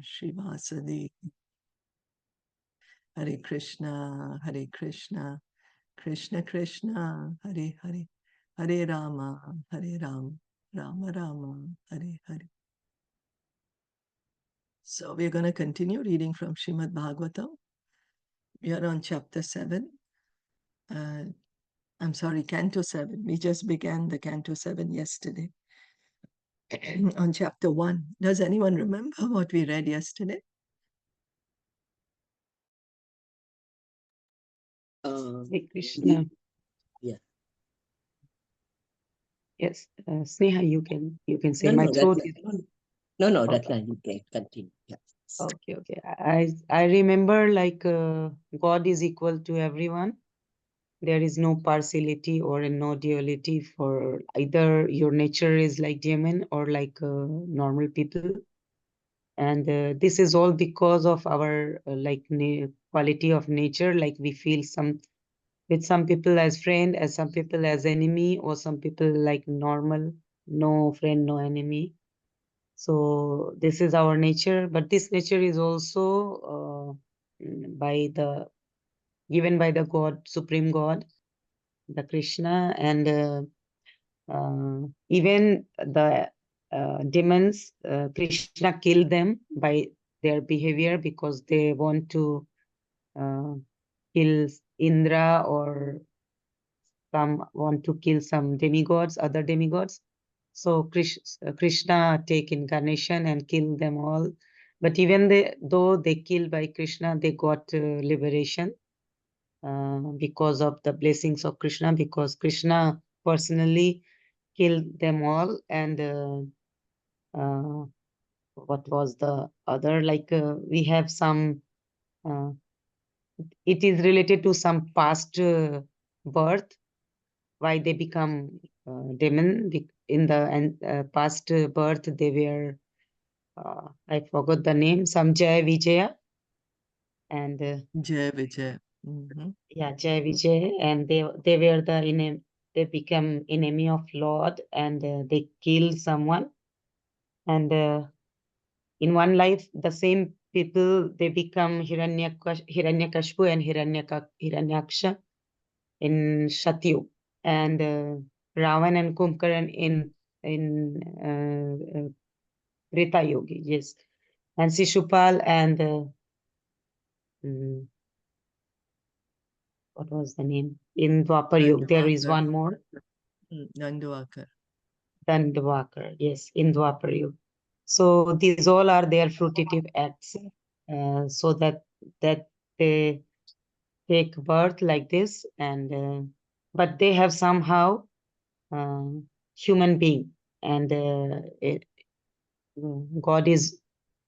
Srivasadi. Hare Krishna, Krishna Krishna, Hare Hare, Hare Rama, Rama Rama, Hare Hare. So we're going to continue reading from Srimad Bhagavatam. We are on chapter 7. I'm sorry, Canto 7. We just began the Canto 7 yesterday. On chapter 1. Does anyone remember what we read yesterday? Hey Krishna. Yeah. Yes, Sneha, you can say. No, My no, throat that's is no, that's okay. fine. You can continue. Yeah. Okay. I remember like God is equal to everyone. There is no partiality or no duality for either your nature is like demon or like normal people. And this is all because of our like quality of nature. Like we feel with some people as friend, as some people as enemy, or some people like normal, no friend, no enemy. So this is our nature, but this nature is also given by the God, Supreme God, the Krishna, and even the demons, Krishna killed them by their behavior because they want to kill Indra or some want to kill some demigods, other demigods. So Krishna take incarnation and kill them all. But even though they killed by Krishna, they got liberation because of the blessings of Krishna, because Krishna personally killed them all. And what was the other? Like we have some, it is related to some past birth, why they become demon. In the past birth, they were, I forgot the name, some Jai Vijaya. And Jai Vijay. Mm-hmm. yeah, Jai Vijay, and they were they become enemy of Lord, and they killed someone. And in one life, the same people, they become Hiranyakashpu and Hiranyaksha in Shatyug, and Ravan and Kumbhakarna in Treta Yogi, yes, and Shishupal and mm, what was the name in Dwapar Yuga? There is one more. Nandavakar. Dandavakar, yes, in Dwapar Yuga. So these all are their fruitive acts, so that they take birth like this, and but they have somehow human being, and God is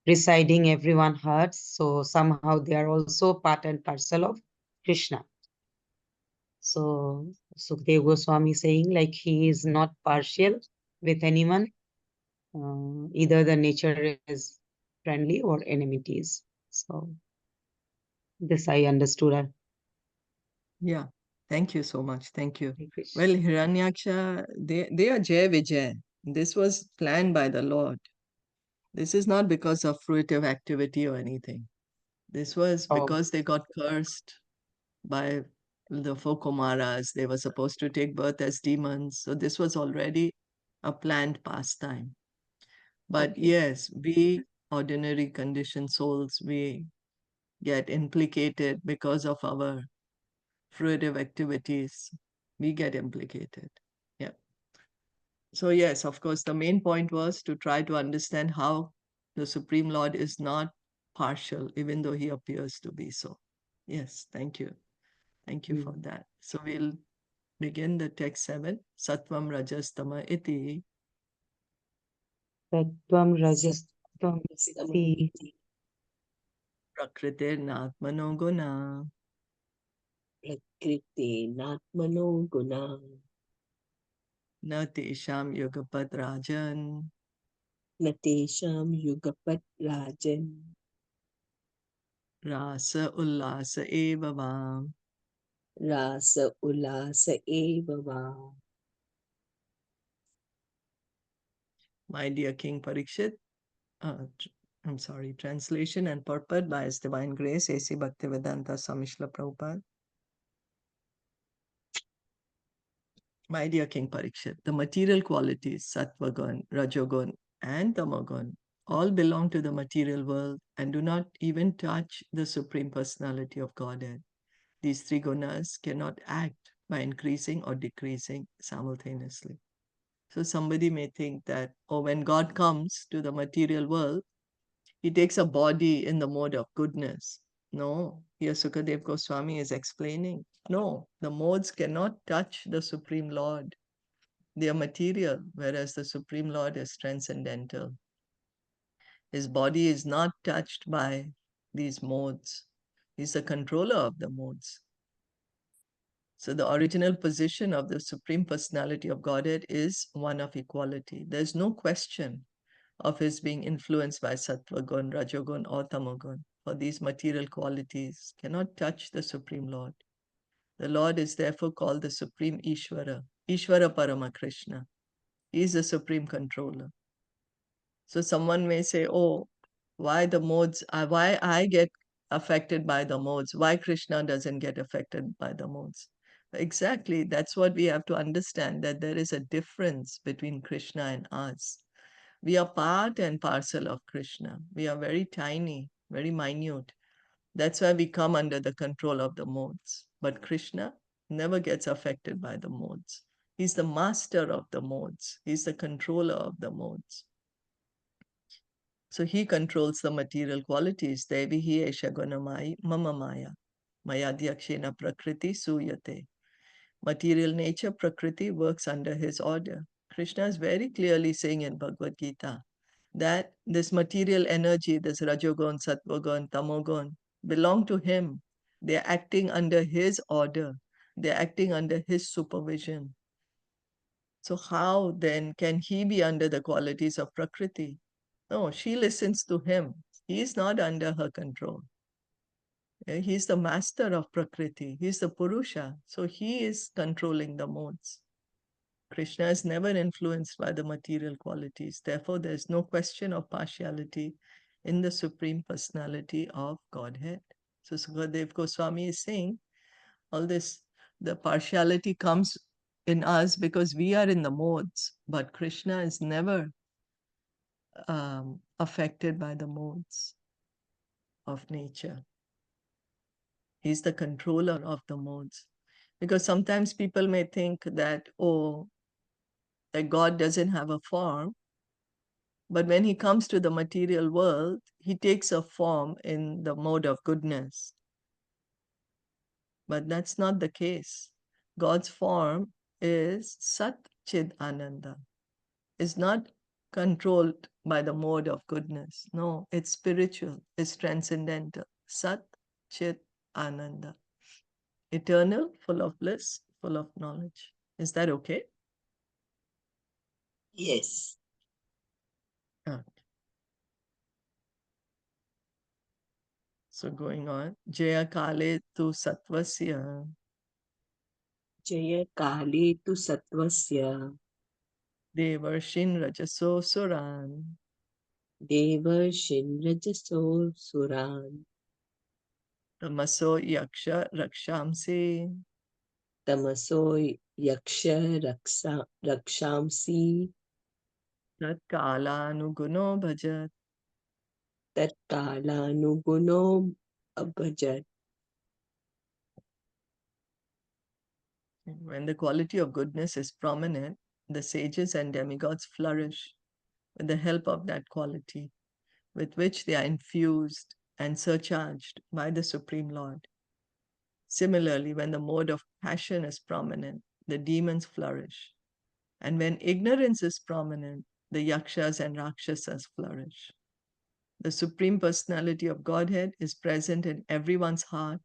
residing everyone hearts. So somehow they are also part and parcel of Krishna. So Sukdev Goswami saying like he is not partial with anyone. Either the nature is friendly or enmities. So this I understood. Yeah. Thank you so much. Thank you. Hare Krishna. Well, Hiranyaksha, they are Jai Vijay. This was planned by the Lord. This is not because of fruitive activity or anything. This was Oh, because they got cursed by the four Kumaras. They were supposed to take birth as demons. So this was already a planned pastime. But okay. yes, we ordinary conditioned souls, we get implicated because of our fruitive activities. We get implicated. Yeah. So, yes, of course, the main point was to try to understand how the Supreme Lord is not partial, even though he appears to be so. Yes, thank you. Thank you for that. So, we'll begin the text 7. Sattvam Rajastama iti Sattvam Rajastvam Iti Prakrite Natmano Guna Prakriti Natmano Guna Na Tesham Yugapad Rajan Natesham Yugapat Rajan Rasa Ullasa Evavam. Rasa Ulasa Evava. My dear King Parikshit, I'm sorry, translation and purport by His Divine Grace, A.C. Bhaktivedanta Swami Srila Prabhupada. My dear King Parikshit, the material qualities, Sattvagun, Rajogun, and Tamagun, all belong to the material world and do not even touch the Supreme Personality of Godhead. These three gunas cannot act by increasing or decreasing simultaneously. So somebody may think that, oh, when God comes to the material world, he takes a body in the mode of goodness. No, here Sukadev Goswami is explaining. No, the modes cannot touch the Supreme Lord. They are material, whereas the Supreme Lord is transcendental. His body is not touched by these modes. He's the controller of the modes. So the original position of the Supreme Personality of Godhead is one of equality. There's no question of his being influenced by Sattvagun, Rajogun, or Tamagun, for these material qualities cannot touch the Supreme Lord. The Lord is therefore called the Supreme Ishvara, Ishvara Parama Krishna. He is the Supreme Controller. So someone may say, oh, why the modes, why I get affected by the modes, why Krishna doesn't get affected by the modes? Exactly, that's what we have to understand, that there is a difference between Krishna and us. We are part and parcel of Krishna. We are very tiny, very minute. That's why we come under the control of the modes. But Krishna never gets affected by the modes. He's the master of the modes. He's the controller of the modes. So he controls the material qualities. Devihi esha gunamai mama maya. Maya dyakshena prakriti suyate. Material nature, prakriti, works under his order. Krishna is very clearly saying in Bhagavad Gita that this material energy, this Rajogun, Sattvagun, Tamogun, belong to him. They are acting under his order. They are acting under his supervision. So how then can he be under the qualities of Prakriti? No, she listens to him. He is not under her control. He's the master of Prakriti. He's the Purusha. So he is controlling the modes. Krishna is never influenced by the material qualities. Therefore, there is no question of partiality in the Supreme Personality of Godhead. So Sukadev Goswami is saying all this, the partiality comes in us because we are in the modes, but Krishna is never affected by the modes of nature. He's the controller of the modes. Because sometimes people may think that, oh, that God doesn't have a form. But when he comes to the material world, he takes a form in the mode of goodness. But that's not the case. God's form is Sat Chid Ananda. It's not controlled by the mode of goodness. No, it's spiritual, it's transcendental. Sat Chit Ananda. Eternal, full of bliss, full of knowledge. Is that okay? Yes. Okay. So going on. Jaya Kale tu Satvasya. Jaya Kali tu Satvasya Devarshin Rajaso Suran. Deva Shinrajaso Suran Tamaso Yaksha Rakshamsi. Tamaso Yaksha Rakshamsi Tat Kalanuguno Bhajat. Tatkalanuguno Abhajat. When the quality of goodness is prominent, the sages and demigods flourish with the help of that quality, with which they are infused and surcharged by the Supreme Lord. Similarly, when the mode of passion is prominent, the demons flourish. And when ignorance is prominent, the yakshas and rakshasas flourish. The Supreme Personality of Godhead is present in everyone's heart,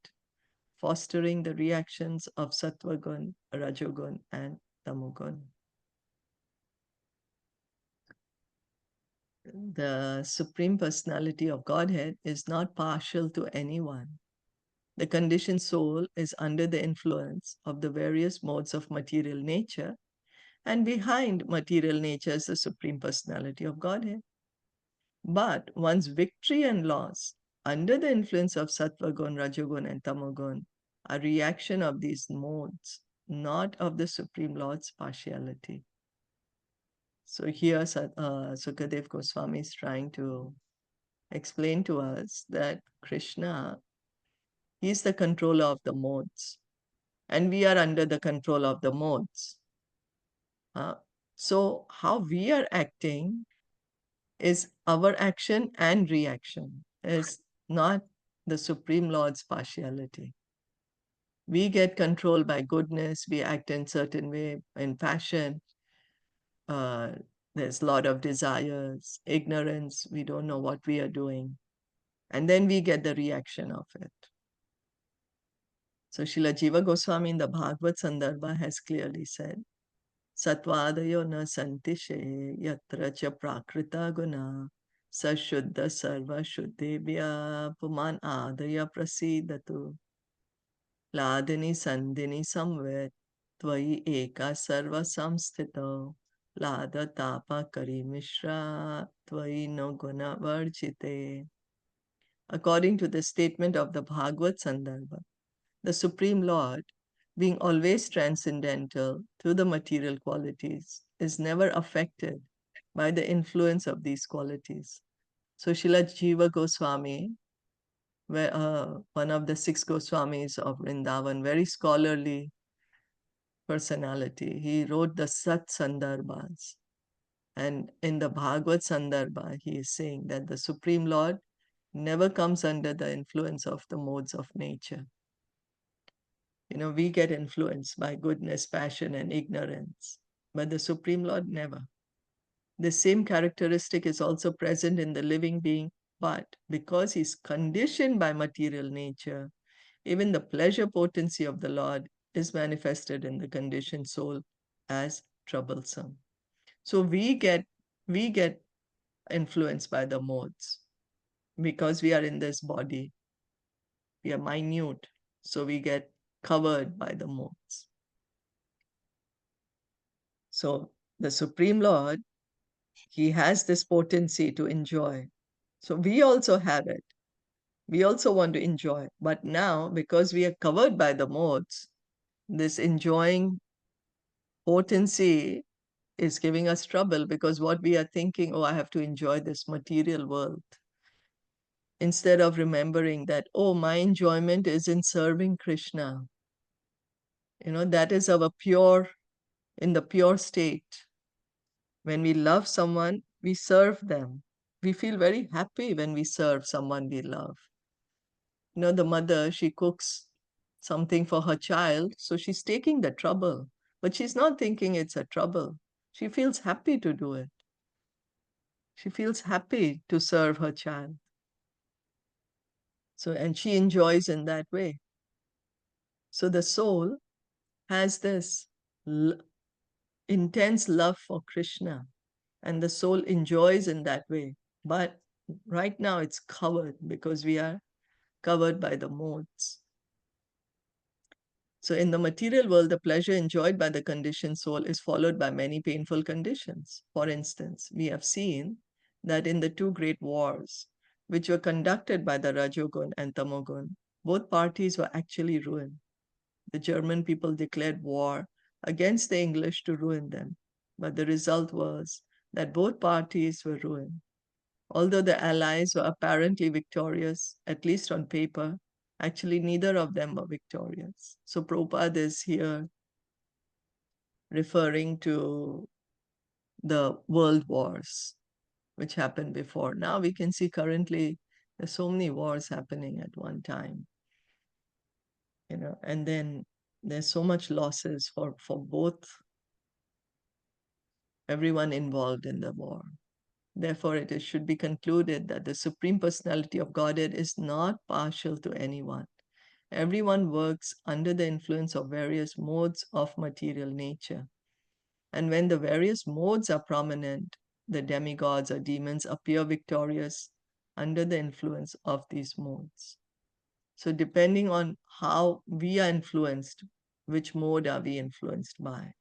fostering the reactions of Sattvagun, Rajogun, and Tamogun. The Supreme Personality of Godhead is not partial to anyone. The conditioned soul is under the influence of the various modes of material nature, and behind material nature is the Supreme Personality of Godhead. But one's victory and loss under the influence of Sattva gun, Rajogun, and Tamagun are reaction of these modes, not of the Supreme Lord's partiality. So here Sukadev Goswami is trying to explain to us that Krishna, he is the controller of the modes, and we are under the control of the modes. So how we are acting is our action and reaction, is not the Supreme Lord's partiality. We get controlled by goodness, we act in certain way, in passion. There's a lot of desires, ignorance, we don't know what we are doing. And then we get the reaction of it. So Srila Jiva Goswami in the Bhagavad Sandarbha has clearly said, Satvadayo na santishe yatra cha prakrita guna sashuddha sarva shuddhebhya puman adaya prasidatu ladini sandini samvet tvayi eka sarva samstito lada tapa kari mishra tvayi no guna varjite. According to the statement of the Bhagavad Sandarbha, the Supreme Lord, being always transcendental to the material qualities, is never affected by the influence of these qualities. So Srila Jiva Goswami, one of the 6 Goswamis of Vrindavan, very scholarly personality, he wrote the Sat Sandarbhas. And in the Bhagavad Sandarbha, he is saying that the Supreme Lord never comes under the influence of the modes of nature. We get influenced by goodness, passion, and ignorance, but the Supreme Lord never. The same characteristic is also present in the living being, but because he's conditioned by material nature, even the pleasure potency of the Lord is manifested in the conditioned soul as troublesome. So we get influenced by the modes because we are in this body. We are minute, so we get covered by the modes. So the Supreme Lord, he has this potency to enjoy. So we also have it. We also want to enjoy. But now, because we are covered by the modes, this enjoying potency is giving us trouble because what we are thinking, oh, I have to enjoy this material world. Instead of remembering that, oh, my enjoyment is in serving Krishna. That is our in the pure state. When we love someone, we serve them. We feel very happy when we serve someone we love. The mother, she cooks something for her child, so she's taking the trouble, but she's not thinking it's a trouble. She feels happy to do it. She feels happy to serve her child. And she enjoys in that way. So the soul has this intense love for Krishna, and the soul enjoys in that way. But right now it's covered because we are covered by the modes. So in the material world, the pleasure enjoyed by the conditioned soul is followed by many painful conditions. For instance, we have seen that in the 2 great wars, which were conducted by the Rajogun and Tamogun, both parties were actually ruined. The German people declared war against the English to ruin them, but the result was that both parties were ruined. Although the Allies were apparently victorious, at least on paper, actually neither of them were victorious. So Prabhupada is here referring to the world wars, which happened before. Now we can see currently there's so many wars happening at one time, and then there's so much losses for both, everyone involved in the war. Therefore, it should be concluded that the Supreme Personality of Godhead is not partial to anyone. Everyone works under the influence of various modes of material nature. And when the various modes are prominent, the demigods or demons appear victorious under the influence of these modes. So depending on how we are influenced, which mode are we influenced by?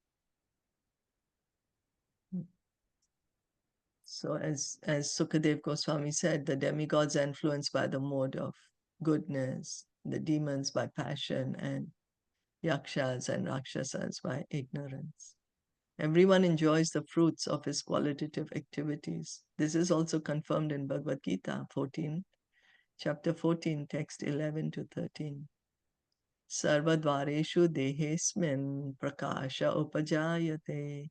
So as Sukadev Goswami said, the demigods are influenced by the mode of goodness, the demons by passion, and yakshas and rakshasas by ignorance. Everyone enjoys the fruits of his qualitative activities. This is also confirmed in Bhagavad Gita 14, chapter 14, text 11 to 13. Sarvadvareshu dehesmin prakasha upajayate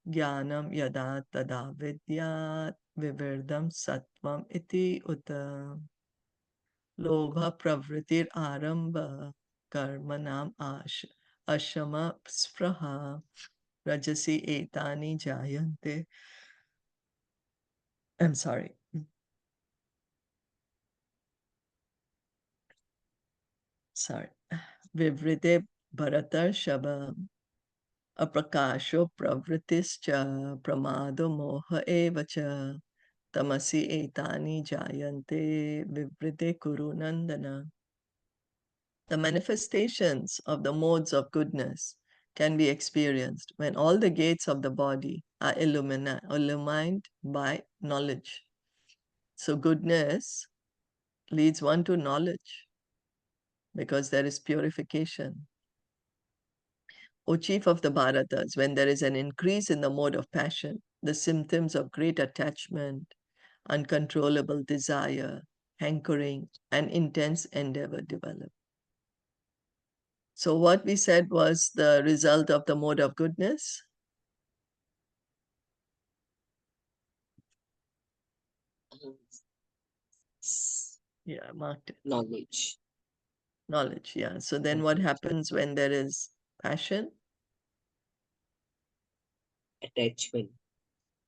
jnanam yada tada vidyat vivirdam sattvam iti uta lobha pravritir aramba karmanam ashama spraha rajasi etani jayante. I'm sorry. Sorry. Vivrite bharatar shaba aprakasho pravritischa pramado moha evacha tamasi etani jayante vivrite kuru nandana. The manifestations of the modes of goodness can be experienced when all the gates of the body are illumined by knowledge. So goodness leads one to knowledge because there is purification. O chief of the Bharatas, when there is an increase in the mode of passion, the symptoms of great attachment, uncontrollable desire, hankering, and intense endeavor develop. So what we said was the result of the mode of goodness. Yeah, marked it. Knowledge. Knowledge, yeah. So then what happens when there is passion? Attachment.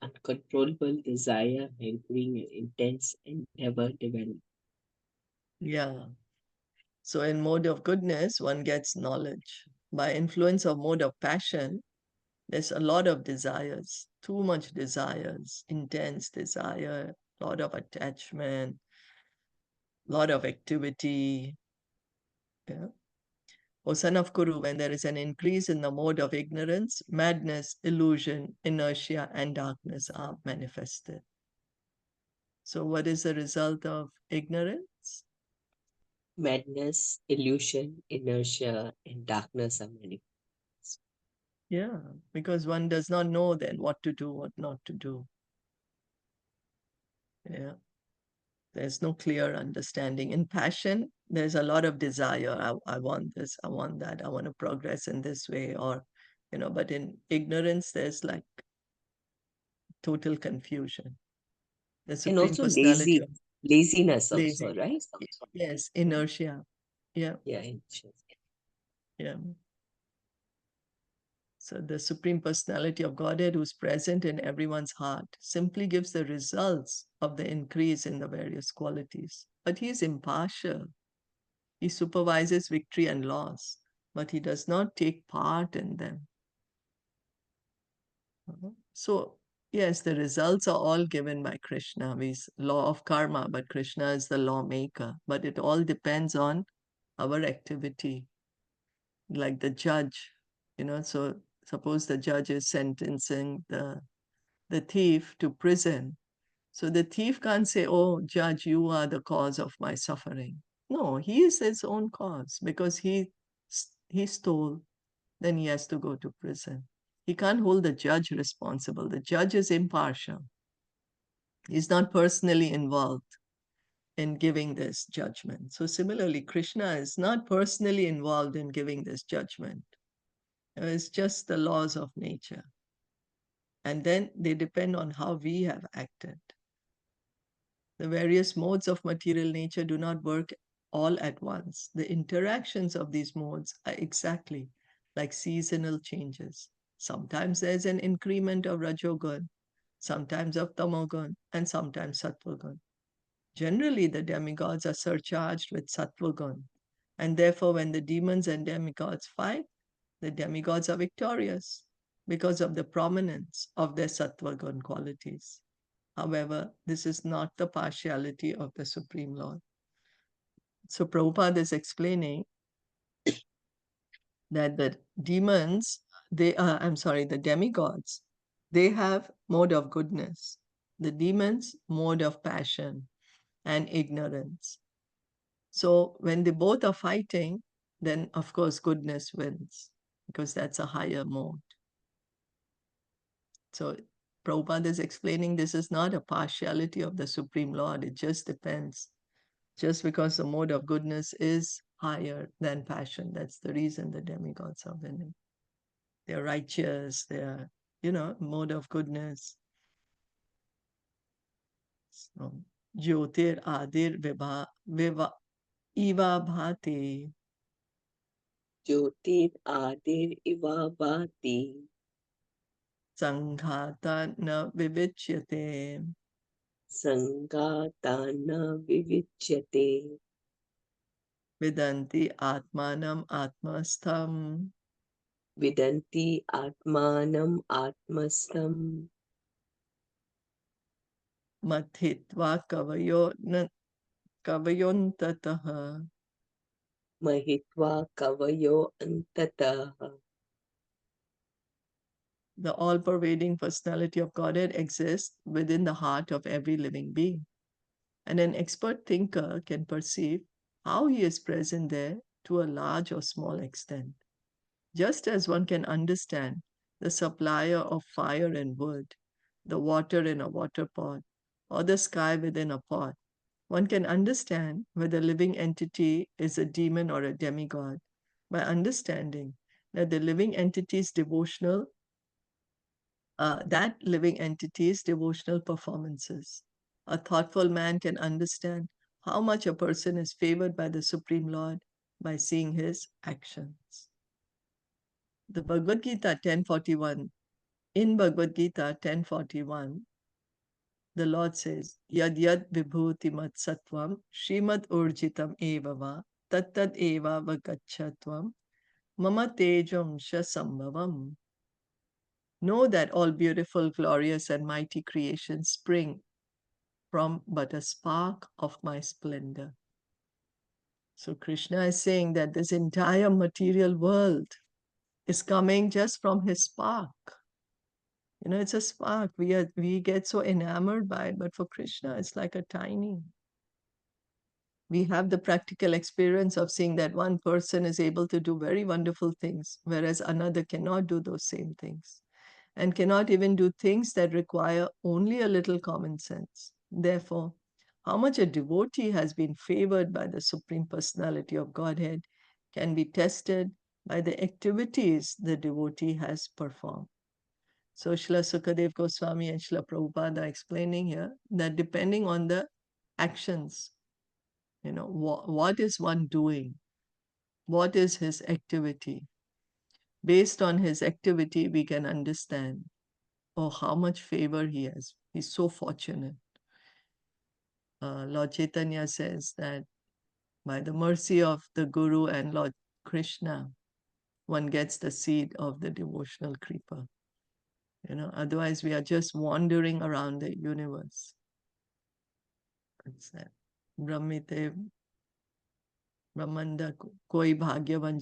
Uncontrollable desire, hankering, and intense endeavor develop. Yeah. So in mode of goodness, one gets knowledge. By influence of mode of passion, there's a lot of desires, too much desires, intense desire, lot of attachment, lot of activity. Yeah. O son of Kuru, when there is an increase in the mode of ignorance, madness, illusion, inertia, and darkness are manifested. So what is the result of ignorance? Madness, illusion, inertia, and darkness are manifest. Yeah, because one does not know then what to do, what not to do. Yeah. There's no clear understanding. In passion, there's a lot of desire. I want this, I want that, I want to progress in this way, or, but in ignorance, there's like total confusion. The And Supreme also Personality of laziness lazy. also, right? Yes, inertia. Yeah, Yeah, inertia. yeah. So the Supreme Personality of Godhead, who's present in everyone's heart, simply gives the results of the increase in the various qualities. But he is impartial. He supervises victory and loss, but he does not take part in them. So, yes, the results are all given by Krishna. He's law of karma, but Krishna is the lawmaker. But it all depends on our activity, like the judge, so suppose the judge is sentencing the thief to prison. So the thief can't say, oh, judge, you are the cause of my suffering. No, he is his own cause because he stole, then he has to go to prison. He can't hold the judge responsible. The judge is impartial. He's not personally involved in giving this judgment. So similarly, Krishna is not personally involved in giving this judgment. It's just the laws of nature. And then they depend on how we have acted. The various modes of material nature do not work all at once. The interactions of these modes are exactly like seasonal changes. Sometimes there's an increment of Rajogun, sometimes of Tamogun, and sometimes Sattvagun. Generally, the demigods are surcharged with Sattvagun, and therefore, when the demons and demigods fight, the demigods are victorious because of the prominence of their Sattvagun qualities. However, this is not the partiality of the Supreme Lord. So Prabhupada is explaining that the demons, the demigods, they have mode of goodness. The demons, mode of passion and ignorance. So when they both are fighting, then of course goodness wins because that's a higher mode. So Prabhupada is explaining this is not a partiality of the Supreme Lord. It just depends. Just because the mode of goodness is higher than passion, that's the reason the demigods are winning. They're righteous, they're, mode of goodness. So, Jyotir Adir Viva Iva Bhati Jyotir Adir Iva Bhati Sanghata Na Vivichyate Sangatana Vivichyate Vidanti Atmanam Atmastham Vidanti Atmanam Atmastam Mathitva Kavayontatah. Mahitva Kavayo Antataha. The all-pervading personality of Godhead exists within the heart of every living being. And an expert thinker can perceive how he is present there to a large or small extent. Just as one can understand the supplier of fire and wood, the water in a water pot, or the sky within a pot, one can understand whether a living entity is a demon or a demigod by understanding that the living entity's devotional performances. A thoughtful man can understand how much a person is favored by the Supreme Lord by seeing his actions. The Bhagavad Gita 1041, in Bhagavad Gita 1041, the Lord says, Yad yad vibhuti mat sattvam Srimad urjitam eva va tattad eva vagachatvam mama tejam shasambhavam. Know that all beautiful, glorious, and mighty creations spring from but a spark of my splendor. So Krishna is saying that this entire material world is coming just from his spark. It's a spark. We get so enamored by it, but for Krishna, it's like a tiny. We have the practical experience of seeing that one person is able to do very wonderful things, whereas another cannot do those same things and cannot even do things that require only a little common sense. Therefore, how much a devotee has been favored by the Supreme Personality of Godhead can be tested by the activities the devotee has performed. So Srila Sukadev Goswami and Srila Prabhupada are explaining here that depending on the actions, what is one doing? What is his activity? Based on his activity, we can understand, oh, how much favor he has. He's so fortunate. Lord Chaitanya says that by the mercy of the Guru and Lord Krishna, one gets the seed of the devotional creeper. Otherwise we are just wandering around the universe. It's that Brahmite Brahmanda koi bhagyavan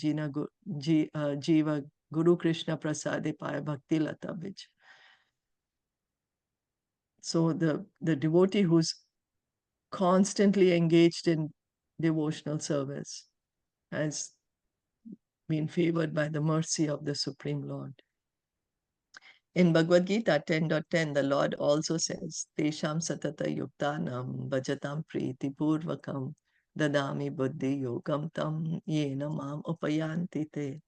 jiva Guru Krishna prasade paya bhakti lata bij. So the devotee who's constantly engaged in devotional service has been favored by the mercy of the Supreme Lord. In Bhagavad Gita 10.10, the Lord also says, Tesham satata yuktanam bhajatam priti purvakam dadami buddhi yogam tam yena mam upayanti te.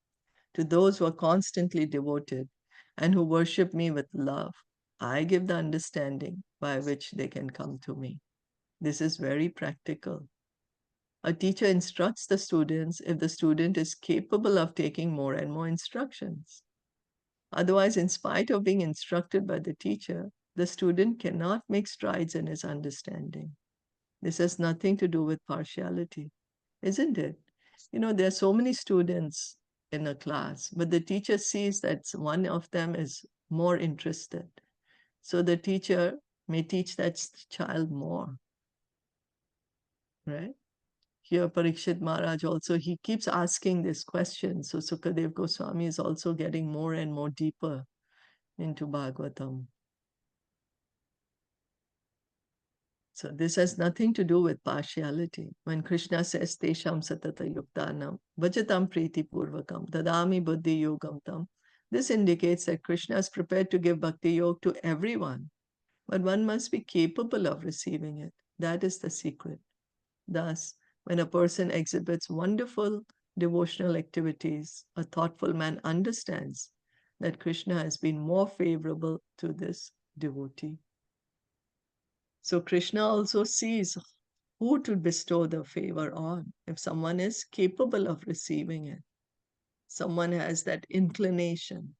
To those who are constantly devoted and who worship me with love, I give the understanding by which they can come to me. This is very practical. A teacher instructs the students if the student is capable of taking more and more instructions. Otherwise, in spite of being instructed by the teacher, the student cannot make strides in his understanding. This has nothing to do with partiality, isn't it? There are so many students in a class, but the teacher sees that one of them is more interested. So the teacher may teach that child more, right? Here, Parikshit Maharaj also, he keeps asking this question. So Sukadev Goswami is also getting more and more deeper into Bhagavatam. So this has nothing to do with partiality. When Krishna says, Tesham satata yuktanam, vajatam priti purvakam, dadami buddhi yogam tam, this indicates that Krishna is prepared to give bhakti yoga to everyone, but one must be capable of receiving it. That is the secret. Thus, when a person exhibits wonderful devotional activities, a thoughtful man understands that Krishna has been more favorable to this devotee. So Krishna also sees who to bestow the favor on. If someone is capable of receiving it, someone has that inclination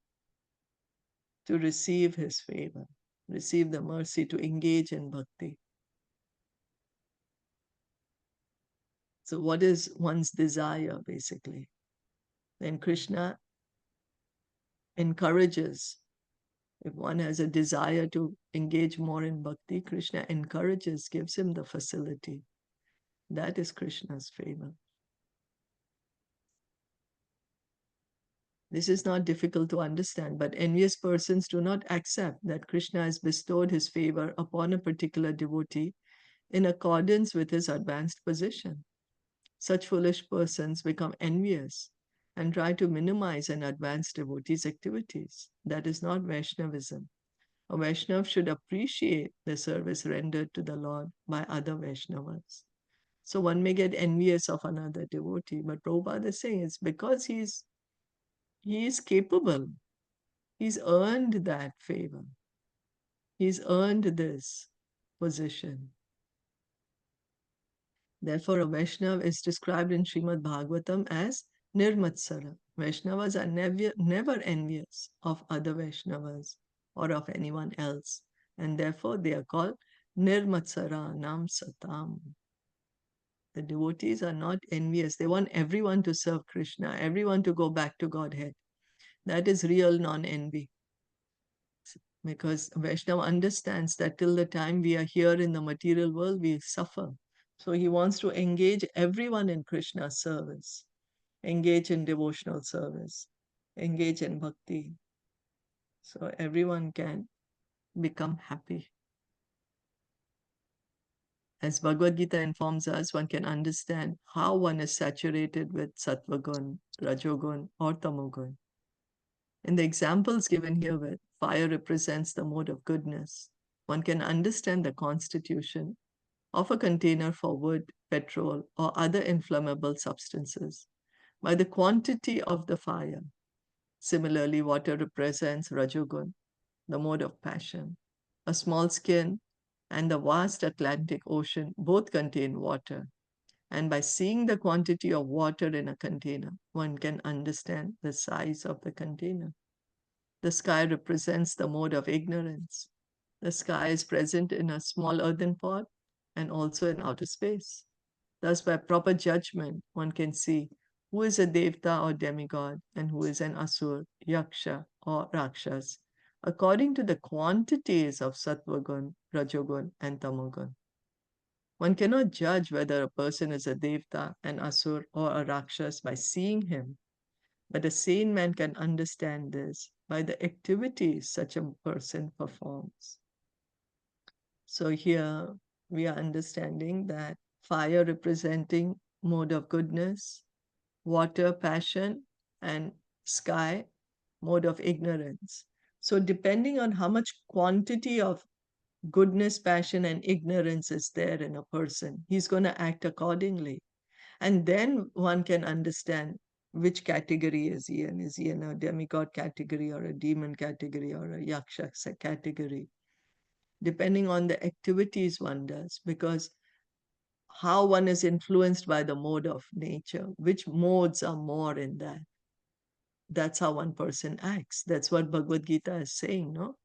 to receive his favor, receive the mercy to engage in bhakti. So what is one's desire, basically? Then Krishna encourages. If one has a desire to engage more in bhakti, Krishna encourages, gives him the facility. That is Krishna's favor. This is not difficult to understand, but envious persons do not accept that Krishna has bestowed his favor upon a particular devotee in accordance with his advanced position. Such foolish persons become envious and try to minimize an advanced devotee's activities. That is not Vaishnavism. A Vaishnava should appreciate the service rendered to the Lord by other Vaishnavas. So one may get envious of another devotee, but Prabhupada is saying it's because he is capable. He's earned that favor. He's earned this position. Therefore, a Vaishnava is described in Srimad Bhagavatam as Nirmatsara. Vaishnavas are never envious of other Vaishnavas or of anyone else. And therefore, they are called Nirmatsara Nam Satam. The devotees are not envious. They want everyone to serve Krishna, everyone to go back to Godhead. That is real non-envy. Because Vaishnava understands that till the time we are here in the material world, we suffer. So he wants to engage everyone in Krishna's service, engage in devotional service, engage in bhakti. So everyone can become happy. As Bhagavad Gita informs us, one can understand how one is saturated with sattvagun, rajogun, or tamogun. In the examples given herewith, fire represents the mode of goodness. One can understand the constitution of a container for wood, petrol, or other inflammable substances by the quantity of the fire. Similarly, water represents rajogun, the mode of passion. A small skin and the vast Atlantic Ocean both contain water. And by seeing the quantity of water in a container, one can understand the size of the container. The sky represents the mode of ignorance. The sky is present in a small earthen pot and also in outer space. Thus, by proper judgment, one can see who is a devta or demigod and who is an asur, yaksha, or rakshas, according to the quantities of sattvagun, rajogun, and tamogun. One cannot judge whether a person is a devta, an asur, or a rakshas by seeing him, but a sane man can understand this by the activities such a person performs. So here we are understanding that fire representing mode of goodness, water, passion, and sky, mode of ignorance. So depending on how much quantity of goodness, passion, and ignorance is there in a person, he's going to act accordingly. And then one can understand which category is he in. Is he in a demigod category or a demon category or a yaksha category? Depending on the activities one does, because how one is influenced by the mode of nature, which modes are more in that. That's how one person acts. That's what Bhagavad Gita is saying, no?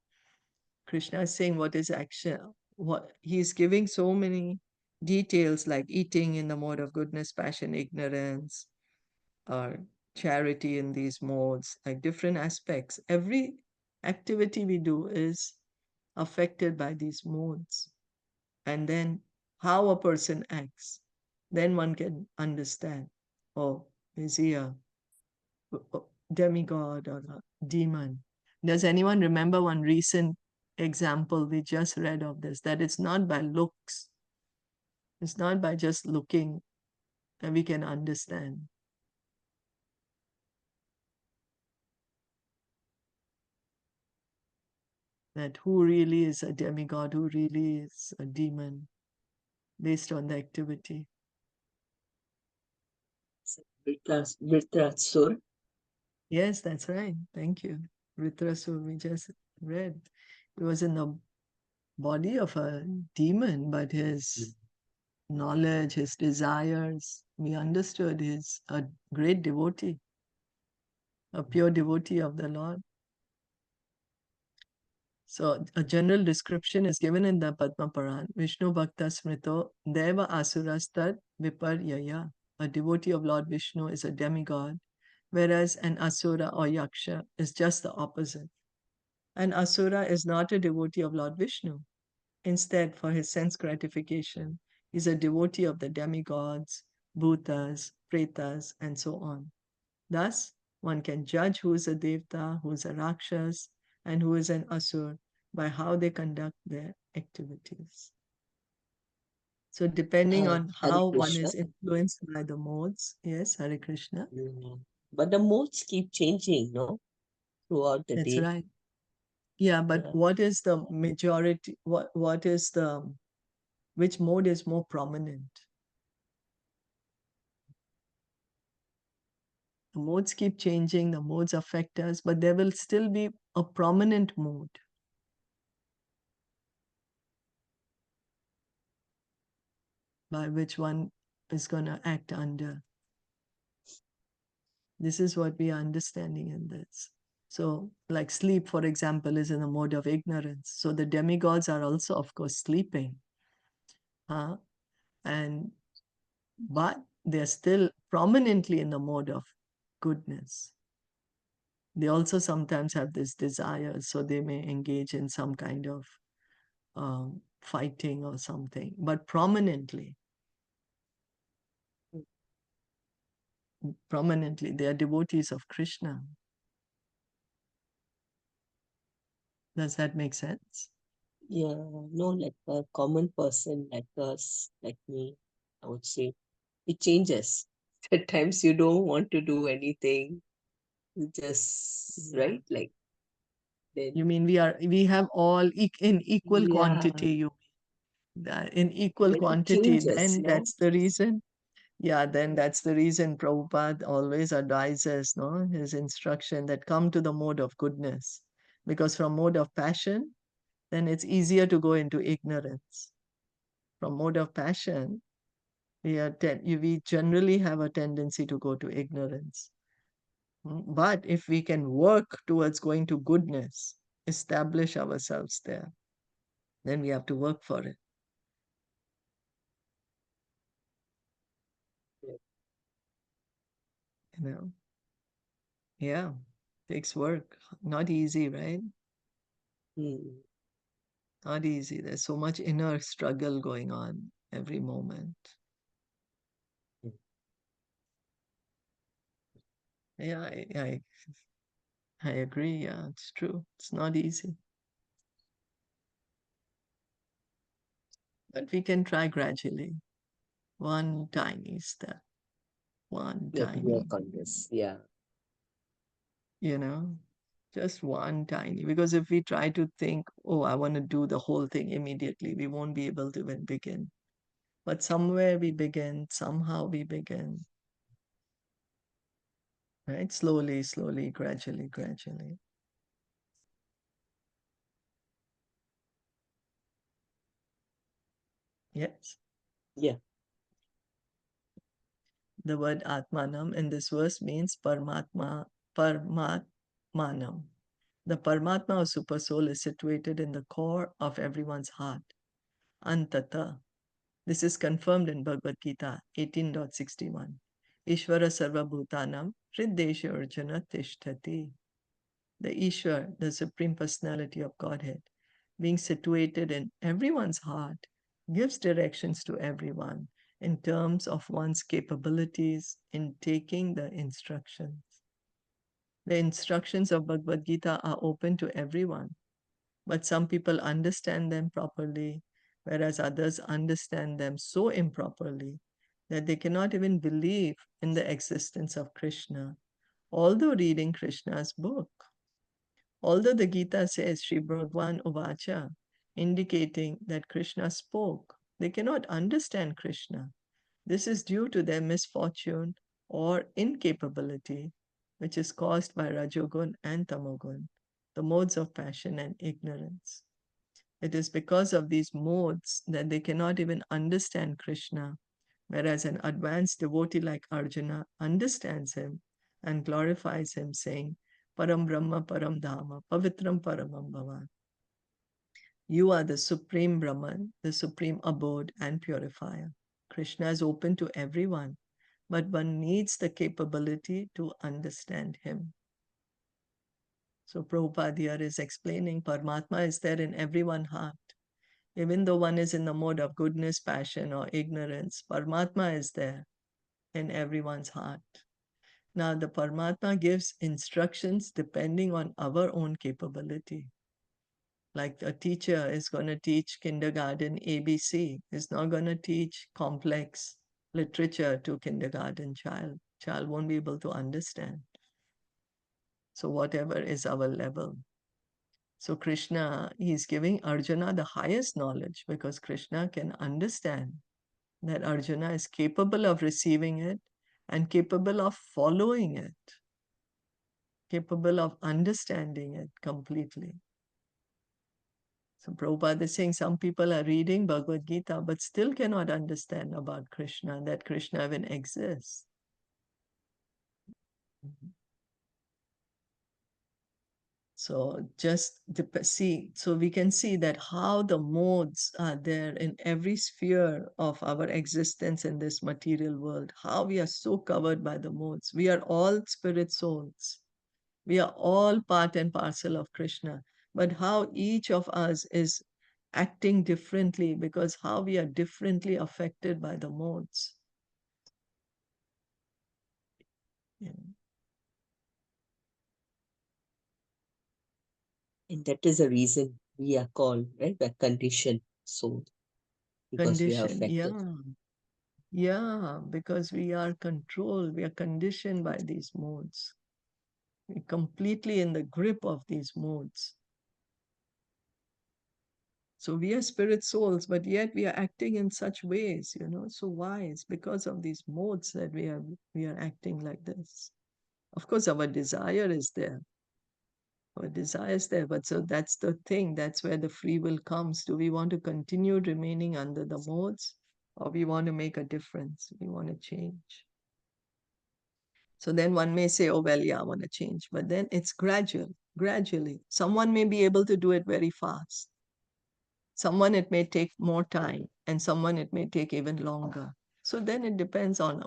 Krishna is saying what is action. What he's giving so many details like eating in the mode of goodness, passion, ignorance, or charity in these modes, like different aspects. Every activity we do is affected by these modes. And then how a person acts, then one can understand, oh, is he a demigod or a demon? Does anyone remember one recent example we just read of this? That it's not by looks It's not by just looking that we can understand. That who really is a demigod, who really is a demon, based on the activity. Vritrasur. Yes, that's right. Thank you. Vritrasur, we just read. He was in the body of a demon, but his knowledge, his desires, we understood he's a great devotee, a pure devotee of the Lord. So a general description is given in the Padma Puran. Vishnu Bhakta Smrito Deva Asurastad Viparyaya. A devotee of Lord Vishnu is a demigod, whereas an Asura or Yaksha is just the opposite. An Asura is not a devotee of Lord Vishnu. Instead, for his sense gratification, he is a devotee of the demigods, bhutas, pretas, and so on. Thus, one can judge who is a devta, who is a rakshas, and who is an asur by how they conduct their activities. So, depending on Hare how one Krishna. is influenced by the modes, yes, Hare Krishna. But the modes keep changing, no? Throughout the That's day. right. Yeah, but Yeah. what is the majority? What is the which mode is more prominent? The modes keep changing, the modes affect us, but there will still be a prominent mode. By which one is going to act under. This is what we are understanding in this. So, like sleep, for example, is in a mode of ignorance. So the demigods are also, of course, sleeping. And but they're still prominently in the mode of goodness. They also sometimes have this desire, so they may engage in some kind of fighting or something, but prominently, they are devotees of Krishna. Does that make sense? Yeah, no, like a common person like us, like me, I would say, it changes. At times you don't want to do anything, you just, Yeah. right? Like, then, You mean we have all in equal yeah, quantity, you in equal then it quantity, changes, then no? that's the reason. Yeah, then that's the reason Prabhupada always advises, no, his instruction that come to the mode of goodness. Because from mode of passion, then it's easier to go into ignorance. From mode of passion, we generally have a tendency to go to ignorance. But if we can work towards going to goodness, establish ourselves there, then we have to work for it. Yeah. You know, yeah, takes work. Not easy, right? Hmm. Not easy. There's so much inner struggle going on every moment. Yeah, I agree. Yeah, it's true. It's not easy. But we can try gradually. One tiny step, one Let me work tiny, on this. Yeah. you know, just one tiny. Because if we try to think, oh, I want to do the whole thing immediately, we won't be able to even begin. But somewhere we begin, somehow we begin, right? Slowly, slowly, gradually, gradually. Yes. Yeah. The word Atmanam in this verse means Paramatmanam. The Paramatma or Super Soul is situated in the core of everyone's heart. Antata. This is confirmed in Bhagavad Gita 18.61. Ishvara Sarva Bhutanam Hriddesha Arjuna Tishtati. The Ishwar, the Supreme Personality of Godhead, being situated in everyone's heart, gives directions to everyone in terms of one's capabilities in taking the instructions. The instructions of Bhagavad Gita are open to everyone, but some people understand them properly, whereas others understand them so improperly that they cannot even believe in the existence of Krishna, although reading Krishna's book. Although the Gita says Sri Bhagwan Uvacha, indicating that Krishna spoke, they cannot understand Krishna. This is due to their misfortune or incapability, which is caused by Rajogun and Tamogun, the modes of passion and ignorance. It is because of these modes that they cannot even understand Krishna, whereas an advanced devotee like Arjuna understands him and glorifies him, saying, Param Brahma Param Dhama, Pavitram Paramam Bhavan. You are the supreme Brahman, the supreme abode and purifier. Krishna is open to everyone, but one needs the capability to understand him. So Prabhupada here is explaining Paramatma is there in everyone's heart. Even though one is in the mode of goodness, passion, or ignorance, Paramatma is there in everyone's heart. Now, the Paramatma gives instructions depending on our own capability. Like a teacher is going to teach kindergarten ABC, is not going to teach complex literature to kindergarten child. Child won't be able to understand. So whatever is our level. So Krishna, he's giving Arjuna the highest knowledge because Krishna can understand that Arjuna is capable of receiving it and capable of following it, capable of understanding it completely. So Prabhupada is saying some people are reading Bhagavad Gita but still cannot understand about Krishna, that Krishna even exists. So just see, so we can see that how the modes are there in every sphere of our existence in this material world, how we are so covered by the modes. We are all spirit souls. We are all part and parcel of Krishna, but how each of us is acting differently because how we are differently affected by the modes. Yeah. And that is the reason we are called, right? We're conditioned soul because we are Condition, affected. yeah, because we are controlled, we are conditioned by these modes. We're completely in the grip of these modes. So we are spirit souls, but yet we are acting in such ways, So why? It's because of these modes that we are acting like this. Of course, our desire is there. Our desire is there, but so that's the thing. That's where the free will comes. Do we want to continue remaining under the modes, or we want to make a difference? We want to change. So then one may say, oh, well, yeah, I want to change. But then it's gradually. Someone may be able to do it very fast. Someone it may take more time, and someone it may take even longer. So then it depends on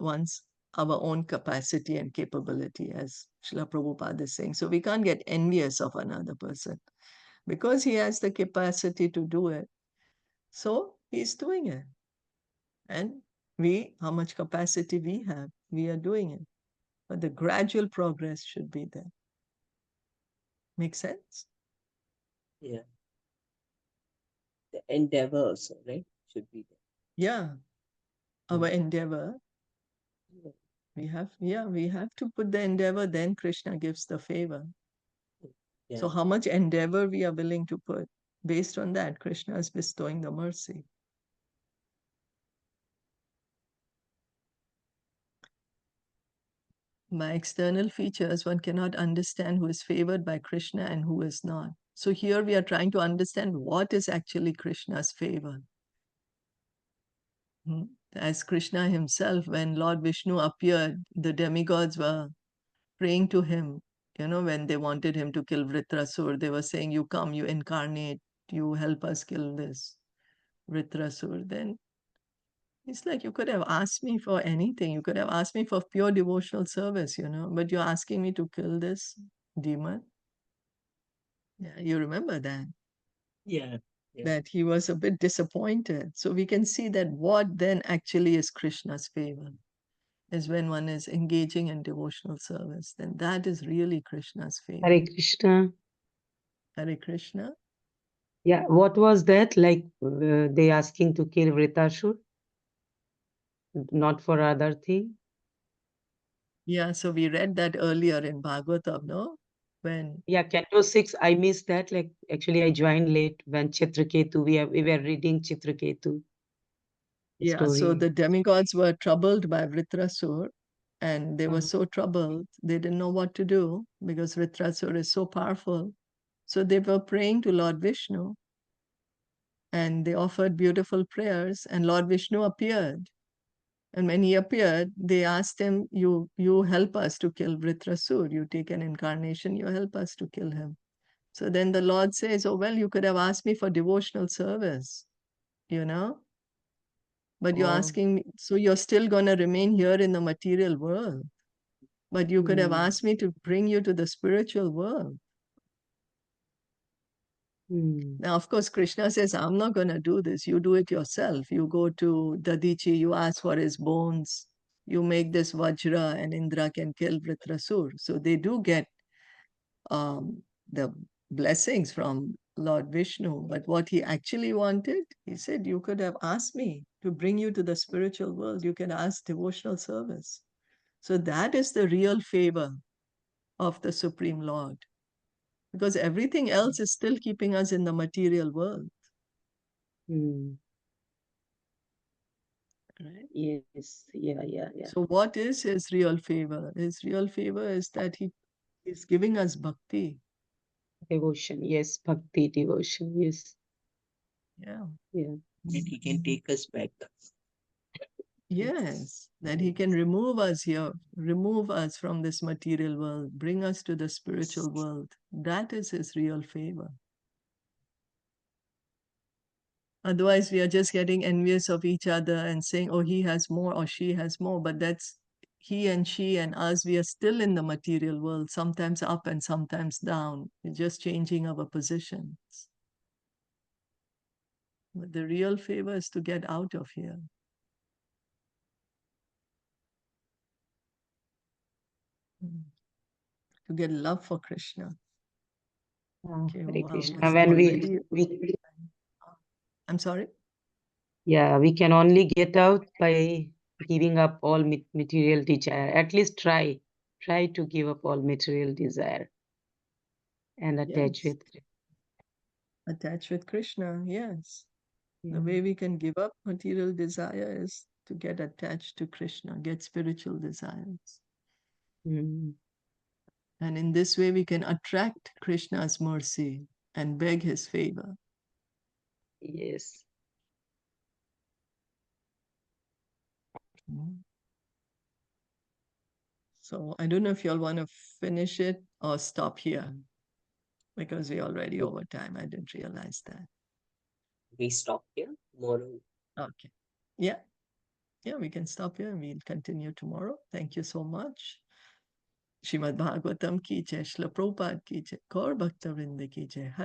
our own capacity and capability, as Srila Prabhupada is saying. So we can't get envious of another person because he has the capacity to do it. So he's doing it. And how much capacity we have, we are doing it. But the gradual progress should be there. Make sense? Yeah. The endeavor also, right? Should be there. Yeah. Our Mm. endeavor, we have to put the endeavor, then Krishna gives the favor. Yeah. So how much endeavor we are willing to put, based on that, Krishna is bestowing the mercy. By external features, one cannot understand who is favored by Krishna and who is not. So here we are trying to understand what is actually Krishna's favor. As Krishna himself, when Lord Vishnu appeared, the demigods were praying to him. When they wanted him to kill Vritrasur, they were saying, you come, you incarnate, you help us kill this Vritrasur. Then it's like you could have asked me for anything. You could have asked me for pure devotional service, but you're asking me to kill this demon. Yeah, you remember that. Yeah. That he was a bit disappointed. So we can see that what then actually is Krishna's favor is when one is engaging in devotional service. Then that is really Krishna's favor. Hare Krishna. Hare Krishna. Yeah, what was that? Like they asking to kill Vritasur, not for other thing? Yeah, so we read that earlier in Bhagavatam, no? When, Yeah, Canto 6, I missed that. Like actually I joined late when Chitraketu, we were reading Chitraketu yeah, so story. the demigods were troubled by Vritrasur, and they were Uh, so troubled, they didn't know what to do because Vritrasur is so powerful. So they were praying to Lord Vishnu, and they offered beautiful prayers, and Lord Vishnu appeared. And when he appeared, they asked him, you help us to kill Vritrasur. You take an incarnation, you help us to kill him. So then the Lord says, oh, well, you could have asked me for devotional service, you know? But you're oh, asking me, so you're still going to remain here in the material world. But you could have mm, asked me to bring you to the spiritual world. mm, Now, of course, Krishna says, I'm not going to do this. You do it yourself. You go to Dadichi, you ask for his bones, you make this Vajra, and Indra can kill Vritrasur. So they do get the blessings from Lord Vishnu. But what he actually wanted, he said, you could have asked me to bring you to the spiritual world. You can ask devotional service. So that is the real favor of the Supreme Lord, because everything else is still keeping us in the material world. mm. Right? Yes, yeah. So, what is his real favor? His real favor is that he is giving us bhakti. Devotion, yes, bhakti, devotion, yes, Yeah. yeah. That he can take us back. Yes. That he can remove us here, remove us from this material world, bring us to the spiritual world. That is his real favor. Otherwise, we are just getting envious of each other and saying, oh, he has more or she has more. But that's he and she and us. We are still in the material world, sometimes up and sometimes down. We're just changing our positions. But the real favor is to get out of here. To get love for Krishna. Okay, Hare wow, Krishna. it's When already. we I'm sorry? yeah, we can only get out by giving up all material desire. At least try to give up all material desire and attach Yes. with Krishna. Attach with Krishna, yes. The Yeah. way we can give up material desire is to get attached to Krishna, get spiritual desires. Mm, And in this way, we can attract Krishna's mercy and beg his favor. yes. Mm. So I don't know if you all want to finish it or stop here because we're already over time. I didn't realize that. We stop here. Tomorrow Okay. Yeah. Yeah, we can stop here and we'll continue tomorrow. Thank you so much. Srimad Bhagavatam ki jai, Srila Prabhupada ki jai, Gaur Bhakta Vrinda ki jai.